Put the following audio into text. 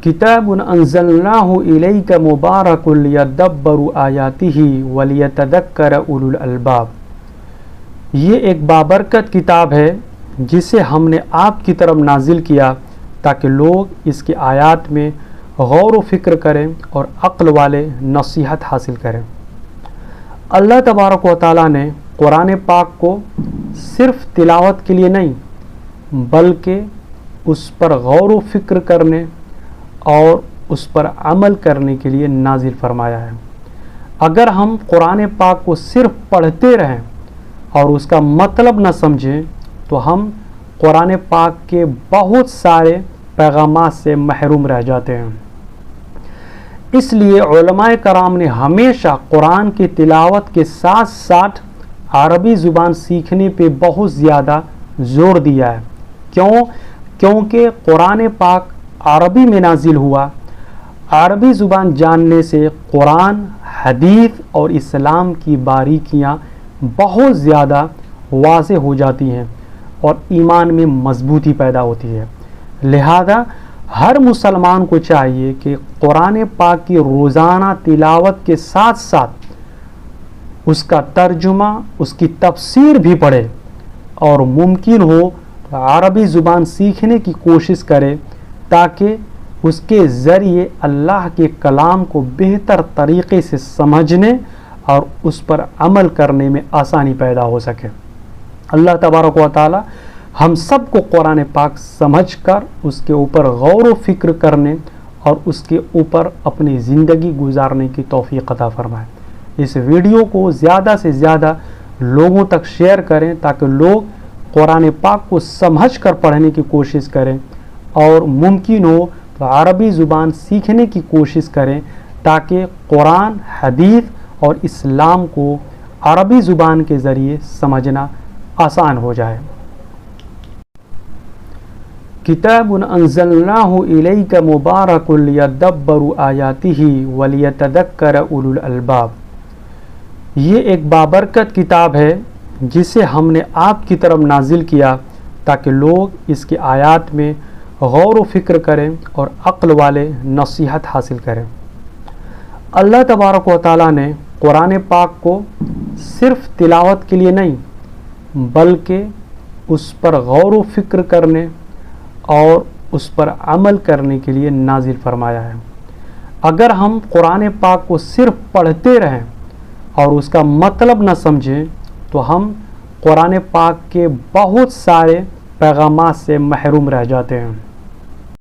کتاب انزلناہ الیک مبارک لیدبروا آیاتہ ولیتذکر اولو الالباب، یہ ایک بابرکت کتاب ہے جسے ہم نے آپ کی طرف نازل کیا تاکہ لوگ اس کی آیات میں غور و فکر کریں اور عقل والے نصیحت حاصل کریں۔ اللہ تبارک و تعالیٰ نے قرآن پاک کو صرف تلاوت کے لیے نہیں بلکہ اس پر غور و فکر کرنے اور اس پر عمل کرنے کے لیے نازل فرمایا ہے۔ اگر ہم قرآن پاک کو صرف پڑھتے رہیں اور اس کا مطلب نہ سمجھیں تو ہم قرآن پاک کے بہت سارے پیغامات سے محروم رہ جاتے ہیں۔ اس لیے علماء کرام نے ہمیشہ قرآن کی تلاوت کے ساتھ ساتھ عربی زبان سیکھنے پہ بہت زیادہ زور دیا ہے۔ کیونکہ قرآن پاک عربی میں نازل ہوا۔ عربی زبان جاننے سے قرآن، حدیث اور اسلام کی باریکیاں بہت زیادہ واضح ہو جاتی ہیں اور ایمان میں مضبوطی پیدا ہوتی ہے۔ لہذا ہر مسلمان کو چاہیے کہ قرآن پاک کی روزانہ تلاوت کے ساتھ ساتھ اس کا ترجمہ، اس کی تفسیر بھی پڑھے اور ممکن ہو تو عربی زبان سیکھنے کی کوشش کرے تاکہ اس کے ذریعے اللہ کے کلام کو بہتر طریقے سے سمجھنے اور اس پر عمل کرنے میں آسانی پیدا ہو سکے۔ اللہ تبارک و تعالی ہم سب کو قرآن پاک سمجھ کر اس کے اوپر غور و فکر کرنے اور اس کے اوپر اپنی زندگی گزارنے کی توفیق عطا فرمائے۔ اس ویڈیو کو زیادہ سے زیادہ لوگوں تک شیئر کریں تاکہ لوگ قرآن پاک کو سمجھ کر پڑھنے کی کوشش کریں اور ممکن ہو تو عربی زبان سیکھنے کی کوشش کریں تاکہ قرآن، حدیث اور اسلام کو عربی زبان کے ذریعے سمجھنا آسان ہو جائے۔ کتاب انزلناہ الیک مبارک لیدبروا آیاتہ ولیتذکر اولو الالباب، یہ ایک بابرکت کتاب ہے جسے ہم نے آپ کی طرف نازل کیا تاکہ لوگ اس کی آیات میں غور و فکر کریں اور عقل والے نصیحت حاصل کریں۔ اللہ تبارک و تعالیٰ نے قرآن پاک کو صرف تلاوت کے لیے نہیں بلکہ اس پر غور و فکر کرنے اور اس پر عمل کرنے کے لیے نازل فرمایا ہے۔ اگر ہم قرآن پاک کو صرف پڑھتے رہیں اور اس کا مطلب نہ سمجھیں تو ہم قرآن پاک کے بہت سارے پیغامات سے محروم رہ جاتے ہیں۔